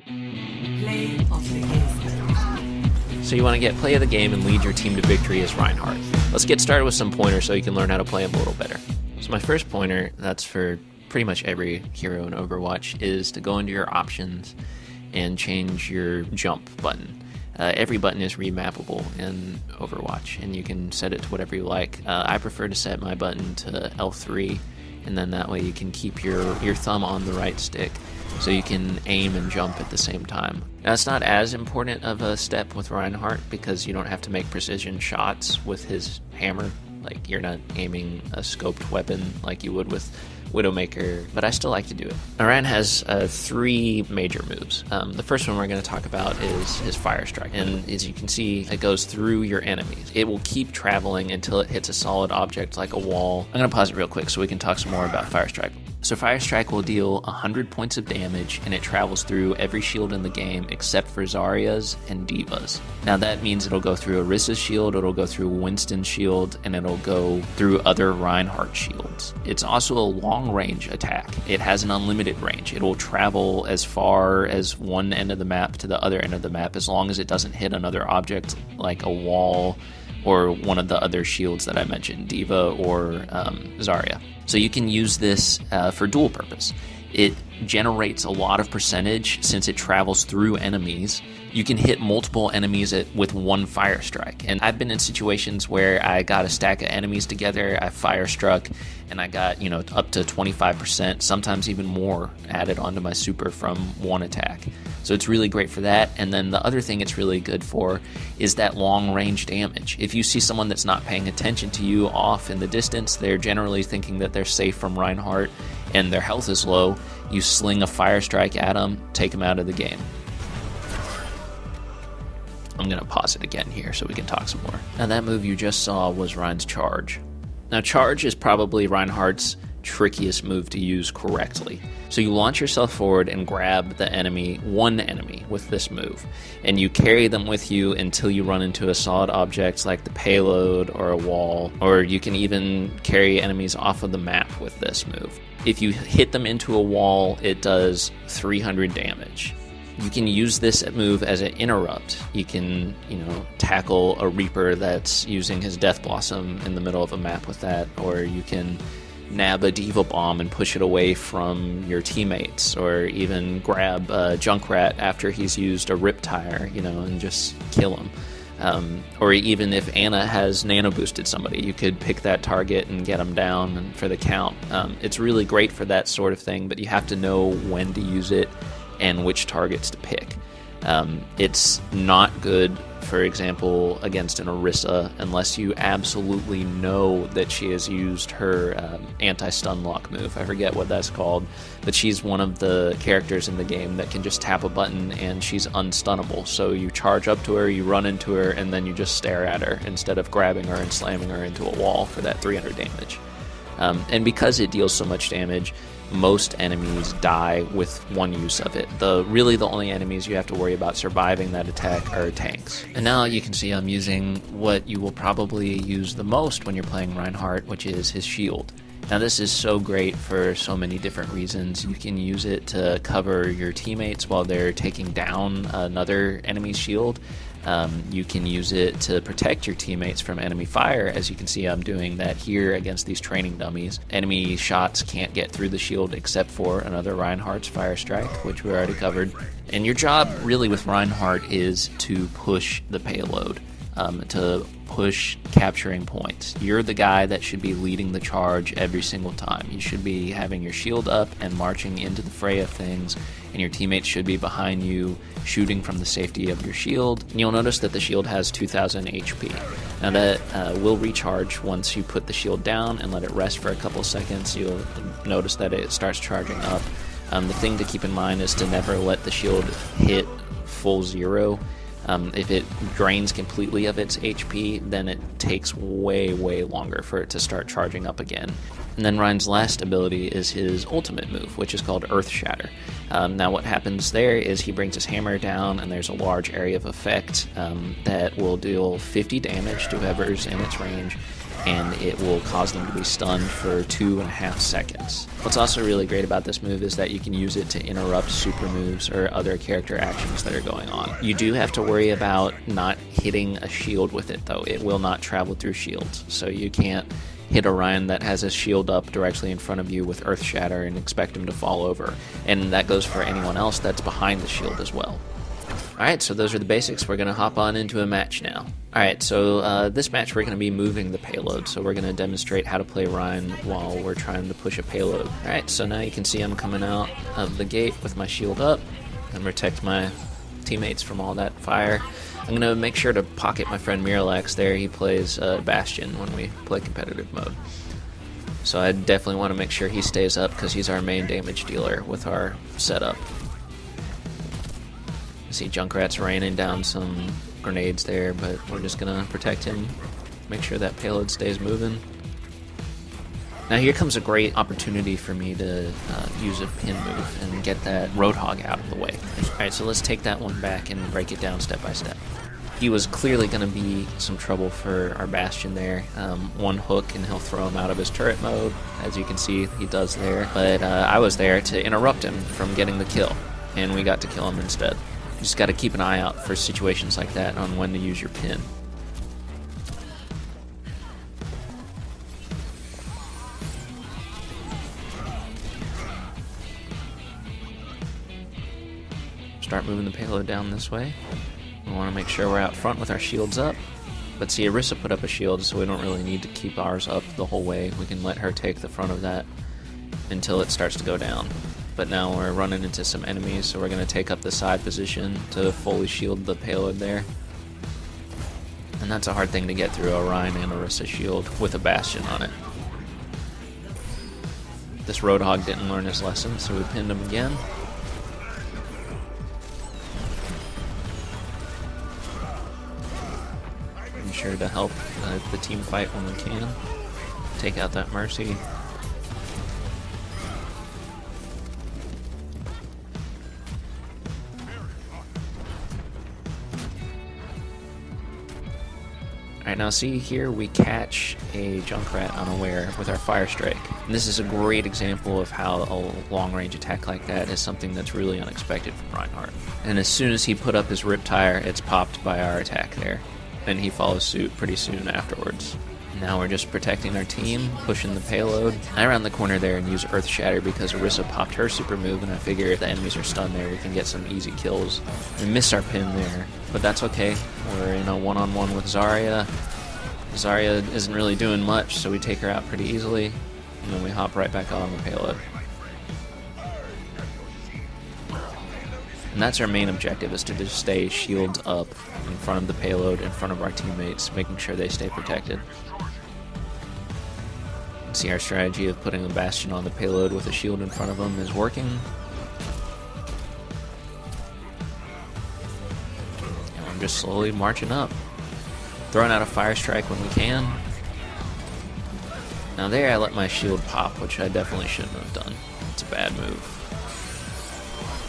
Play of the game. So you want to get play of the game and lead your team to victory as Reinhardt. Let's get started with some pointers so you can learn how to play him a little better. So my first pointer, that's for pretty much every hero in Overwatch, is to go into your options and change your jump button. Every button is remappable in Overwatch, and you can set it to whatever you like. I prefer to set my button to L3, and then that way you can keep your thumb on the right stick, so you can aim and jump at the same time. Now, it's not as important of a step with Reinhardt, because you don't have to make precision shots with his hammer. Like, you're not aiming a scoped weapon like you would with Widowmaker, but I still like to do it. Ryan has 3 major moves. The first one we're going to talk about is his Fire Strike, and as you can see, it goes through your enemies. It will keep traveling until it hits a solid object like a wall. I'm going to pause it real quick so we can talk some more about Fire Strike. So Fire Strike will deal 100 points of damage, and it travels through every shield in the game except for Zarya's and D.Va's. Now that means it'll go through Orissa's shield, it'll go through Winston's shield, and it'll go through other Reinhardt shields. It's also a long-range attack. It has an unlimited range. It will travel as far as one end of the map to the other end of the map, as long as it doesn't hit another object like a wall or one of the other shields that I mentioned, D.Va or Zarya. So you can use this for dual purpose. It generates a lot of percentage since it travels through enemies. You can hit multiple enemies with one Fire Strike. And I've been in situations where I got a stack of enemies together, I Fire Struck, and I got, up to 25%, sometimes even more added onto my super from one attack. So it's really great for that. And then the other thing it's really good for is that long range damage. If you see someone that's not paying attention to you off in the distance, they're generally thinking that they're safe from Reinhardt and their health is low, you sling a Fire Strike at them, take them out of the game. I'm going to pause it again here so we can talk some more. Now that move you just saw was Rein's Charge. Now Charge is probably Reinhardt's trickiest move to use correctly. So you launch yourself forward and grab the enemy, one enemy, with this move, and you carry them with you until you run into a solid object like the payload or a wall, or you can even carry enemies off of the map with this move. If you hit them into a wall, it does 300 damage. You can use this move as an interrupt. You can, tackle a Reaper that's using his Death Blossom in the middle of a map with that, or you can nab a D.Va bomb and push it away from your teammates, or even grab Junkrat after he's used a Riptire, and just kill him. Or even if Ana has nano boosted somebody, you could pick that target and get them down for the count. It's really great for that sort of thing, but you have to know when to use it and which targets to pick. It's not good, for example, against an Orisa unless you absolutely know that she has used her anti-stun lock move. I forget what that's called, but she's one of the characters in the game that can just tap a button and she's unstunnable. So you charge up to her, you run into her, and then you just stare at her instead of grabbing her and slamming her into a wall for that 300 damage. And because it deals so much damage, most enemies die with one use of it. Really the only enemies you have to worry about surviving that attack are tanks. And now you can see I'm using what you will probably use the most when you're playing Reinhardt, which is his shield. Now this is so great for so many different reasons. You can use it to cover your teammates while they're taking down another enemy's shield. You can use it to protect your teammates from enemy fire. As you can see, I'm doing that here against these training dummies. Enemy shots can't get through the shield except for another Reinhardt's Fire Strike, which we already covered. And your job really with Reinhardt is to push the payload, to push capturing points. You're the guy that should be leading the charge every single time. You should be having your shield up and marching into the fray of things, and your teammates should be behind you shooting from the safety of your shield. And you'll notice that the shield has 2000 HP. Now that will recharge once you put the shield down and let it rest for a couple seconds. You'll notice that it starts charging up. The thing to keep in mind is to never let the shield hit full zero. If it drains completely of its HP, then it takes way, way longer for it to start charging up again. And then Rein's last ability is his ultimate move, which is called Earth Shatter. Now what happens there is he brings his hammer down, and there's a large area of effect that will deal 50 damage to whoever's in its range. and it will cause them to be stunned for 2.5 seconds. What's also really great about this move is that you can use it to interrupt super moves or other character actions that are going on. You do have to worry about not hitting a shield with it, though. It will not travel through shields, so you can't hit Orion that has a shield up directly in front of you with Earth Shatter and expect him to fall over. And that goes for anyone else that's behind the shield as well. Alright, so those are the basics. We're going to hop on into a match now. Alright, so this match we're going to be moving the payload, so we're going to demonstrate how to play Ryan while we're trying to push a payload. Alright, so now you can see I'm coming out of the gate with my shield up and protect my teammates from all that fire. I'm going to make sure to pocket my friend Miralax there. He plays Bastion when we play competitive mode. So I definitely want to make sure he stays up because he's our main damage dealer with our setup. I see Junkrat's raining down some grenades there, but we're just going to protect him, make sure that payload stays moving. Now here comes a great opportunity for me to use a pin move and get that Roadhog out of the way. Alright, so let's take that one back and break it down step by step. He was clearly going to be some trouble for our Bastion there. One hook and he'll throw him out of his turret mode, as you can see he does there. But I was there to interrupt him from getting the kill, and we got to kill him instead. You just got to keep an eye out for situations like that on when to use your pin. Start moving the payload down this way. We want to make sure we're out front with our shields up. But see, Orisa put up a shield, so we don't really need to keep ours up the whole way. We can let her take the front of that until it starts to go down. But now we're running into some enemies, so we're going to take up the side position to fully shield the payload there. And that's a hard thing to get through a Ryan and Orisa shield with a Bastion on it. This Roadhog didn't learn his lesson, so we pinned him again. I'm sure to help the team fight when we can. Take out that Mercy. Alright, now see here we catch a Junkrat unaware with our Fire Strike. And this is a great example of how a long-range attack like that is something that's really unexpected from Reinhardt. And as soon as he put up his Riptire, it's popped by our attack there. And he follows suit pretty soon afterwards. Now we're just protecting our team, pushing the payload. I ran the corner there and use Earth Shatter because Orisa popped her super move, and I figure if the enemies are stunned there, we can get some easy kills. We missed our pin there, but that's okay. We're in a one-on-one with Zarya. Zarya isn't really doing much, so we take her out pretty easily, and then we hop right back on the payload. And that's our main objective, is to just stay shields up in front of the payload, in front of our teammates, making sure they stay protected. See, our strategy of putting a Bastion on the payload with a shield in front of them is working. And I'm just slowly marching up. Throwing out a Fire Strike when we can. Now there I let my shield pop, which I definitely shouldn't have done. It's a bad move.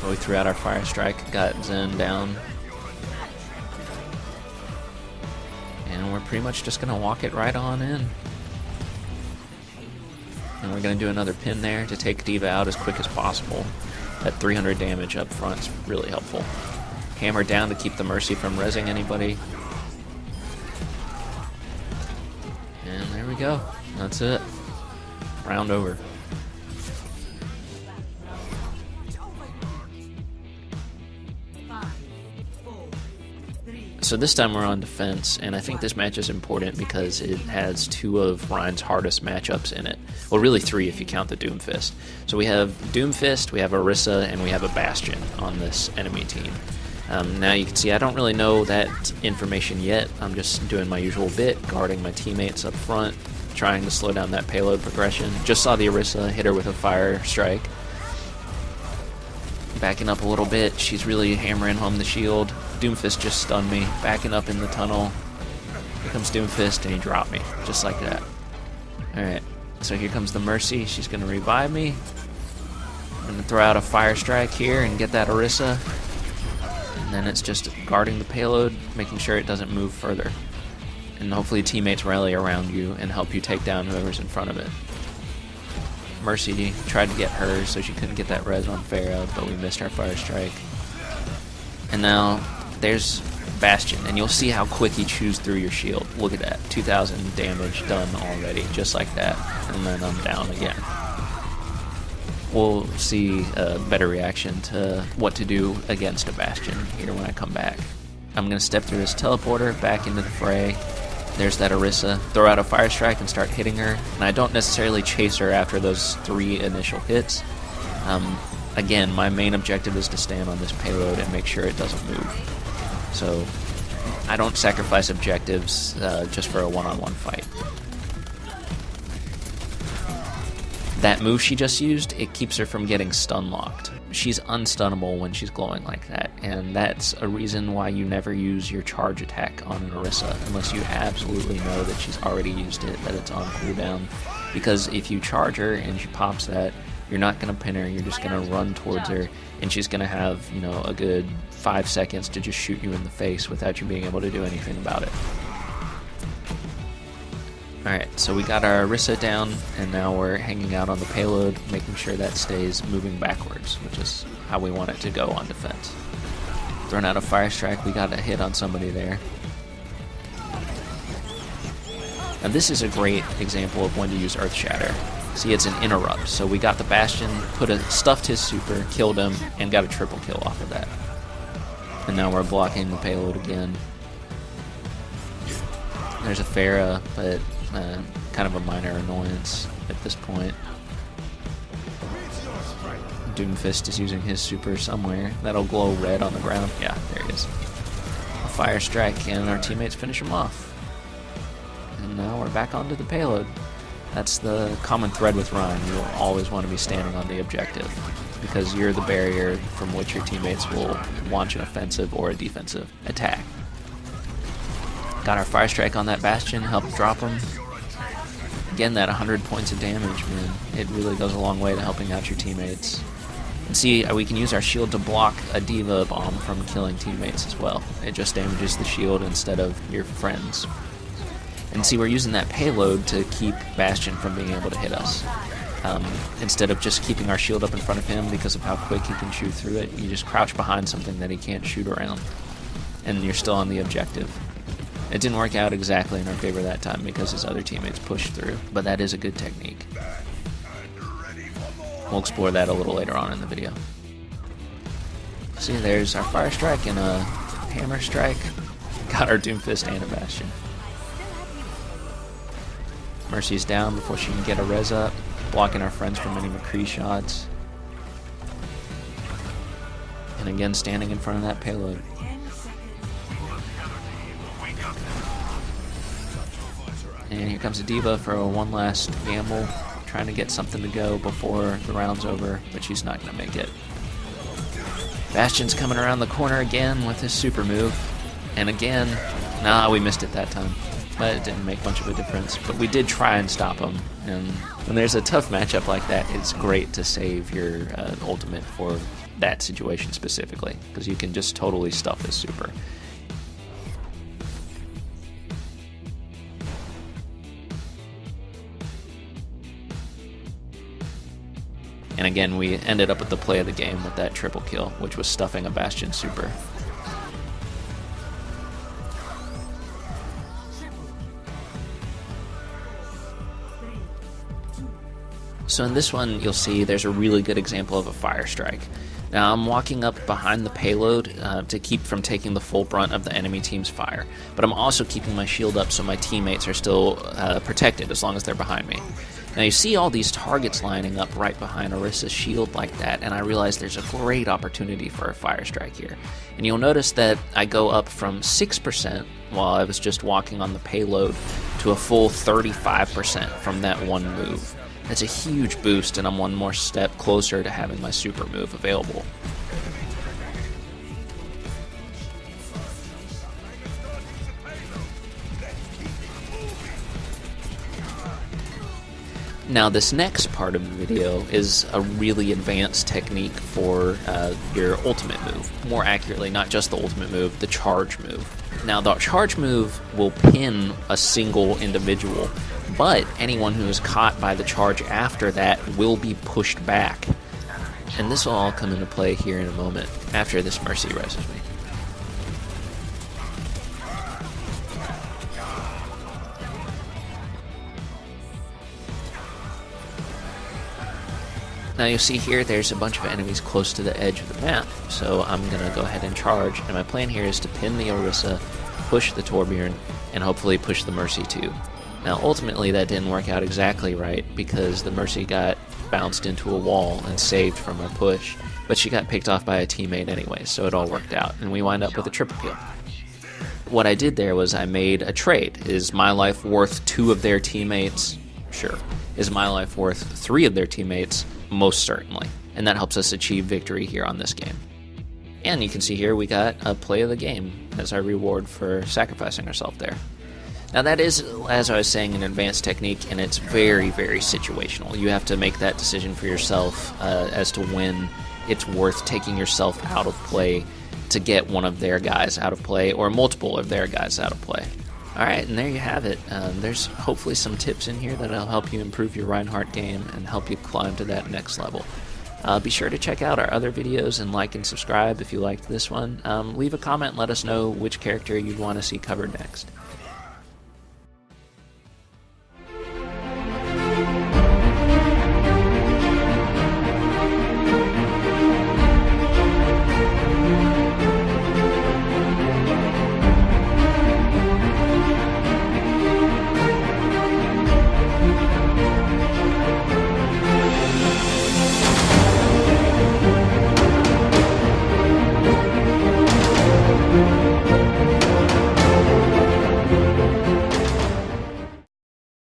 But we threw out our Fire Strike, got Zen down. And we're pretty much just going to walk it right on in. And we're going to do another pin there to take D.Va out as quick as possible. That 300 damage up front is really helpful. Hammer down to keep the Mercy from rezzing anybody. And there we go. That's it. Round over. So this time we're on defense, and I think this match is important because it has two of Ryan's hardest matchups in it. Well, really three if you count the Doomfist. So we have Doomfist, we have Orisa, and we have a Bastion on this enemy team. Now you can see I don't really know that information yet. I'm just doing my usual bit, guarding my teammates up front, trying to slow down that payload progression. Just saw the Orisa hit her with a Fire Strike. Backing up a little bit, she's really hammering home the shield. Doomfist just stunned me, backing up in the tunnel. Here comes Doomfist, and he dropped me, just like that. Alright, so here comes the Mercy. She's going to revive me. I'm going to throw out a Fire Strike here and get that Orisa. And then it's just guarding the payload, making sure it doesn't move further. and hopefully teammates rally around you and help you take down whoever's in front of it. Mercy tried to get hers so she couldn't get that res on Pharah, but we missed our fire strike. And now there's Bastion, and you'll see how quick he chews through your shield. Look at that, 2,000 damage done already, just like that, and then I'm down again. We'll see a better reaction to what to do against a Bastion here when I come back. I'm going to step through this teleporter, back into the fray. There's that Orisa. Throw out a fire strike and start hitting her, and I don't necessarily chase her after those 3 initial hits. Again, my main objective is to stand on this payload and make sure it doesn't move. So I don't sacrifice objectives just for a one-on-one fight. That move she just used, it keeps her from getting stun locked. She's unstunnable when she's glowing like that, and that's a reason why you never use your charge attack on an Orisa unless you absolutely know that she's already used it, that it's on cooldown. Because if you charge her and she pops that, you're not going to pin her, you're just going to run towards her, and she's going to have, you know, a good 5 seconds to just shoot you in the face without you being able to do anything about it. Alright, so we got our Orisa down, and now we're hanging out on the payload, making sure that stays moving backwards, which is how we want it to go on defense. Throwing out a fire strike, we got a hit on somebody there. Now this is a great example of when to use Earth Shatter. See, it's an interrupt, so we got the Bastion, stuffed his super, killed him, and got a triple kill off of that. And now we're blocking the payload again. There's a Pharah, but kind of a minor annoyance at this point. Doomfist is using his super somewhere. That'll glow red on the ground. Yeah, there he is. A fire strike, and our teammates finish him off. And now we're back onto the payload. That's the common thread with Rein. You'll always want to be standing on the objective because you're the barrier from which your teammates will launch an offensive or a defensive attack. Got our fire strike on that Bastion, helped drop him. Again, that 100 points of damage, man. It really goes a long way to helping out your teammates. And see, we can use our shield to block a D.Va bomb from killing teammates as well. It just damages the shield instead of your friends. And see, we're using that payload to keep Bastion from being able to hit us. Instead of just keeping our shield up in front of him because of how quick he can shoot through it, you just crouch behind something that he can't shoot around. And you're still on the objective. It didn't work out exactly in our favor that time because his other teammates pushed through, but that is a good technique. We'll explore that a little later on in the video. See, there's our fire strike and a hammer strike. Got our Doomfist and a Bastion. Mercy's down before she can get a res up, blocking our friends from any McCree shots. And again, standing in front of that payload. And here comes a D.Va for one last gamble, trying to get something to go before the round's over, but she's not going to make it. Bastion's coming around the corner again with his super move. And again, nah, we missed it that time. But it didn't make much of a difference. But we did try and stop him. And when there's a tough matchup like that, it's great to save your ultimate for that situation specifically, because you can just totally stuff his super. And again, we ended up with the play of the game with that triple kill, which was stuffing a Bastion super. So in this one, you'll see there's a really good example of a fire strike. Now I'm walking up behind the payload to keep from taking the full brunt of the enemy team's fire, but I'm also keeping my shield up so my teammates are still protected as long as they're behind me. Now you see all these targets lining up right behind Orisa's shield like that, and I realize there's a great opportunity for a fire strike here. And you'll notice that I go up from 6% while I was just walking on the payload to a full 35% from that one move. That's a huge boost, and I'm one more step closer to having my super move available. Now this next part of the video is a really advanced technique for your ultimate move. More accurately, not just the ultimate move, the charge move. Now the charge move will pin a single individual, but anyone who is caught by the charge after that will be pushed back. And this will all come into play here in a moment, after this Mercy reses me. Now you'll see here there's a bunch of enemies close to the edge of the map, so I'm going to go ahead and charge, and my plan here is to pin the Orisa, push the Torbjorn, and hopefully push the Mercy too. Now ultimately that didn't work out exactly right, because the Mercy got bounced into a wall and saved from our push, but she got picked off by a teammate anyway, so it all worked out, and we wind up with a triple kill. What I did there was I made a trade. Is my life worth 2 of their teammates? Sure. Is my life worth 3 of their teammates? Most certainly. And that helps us achieve victory here on this game. And you can see here we got a play of the game as our reward for sacrificing ourselves there. Now that is, as I was saying, an advanced technique, and it's very, very situational. You have to make that decision for yourself as to when it's worth taking yourself out of play to get one of their guys out of play, or multiple of their guys out of play. Alright, and there you have it. There's hopefully some tips in here that'll help you improve your Reinhardt game and help you climb to that next level. Be sure to check out our other videos and like and subscribe if you liked this one. Leave a comment and let us know which character you'd want to see covered next.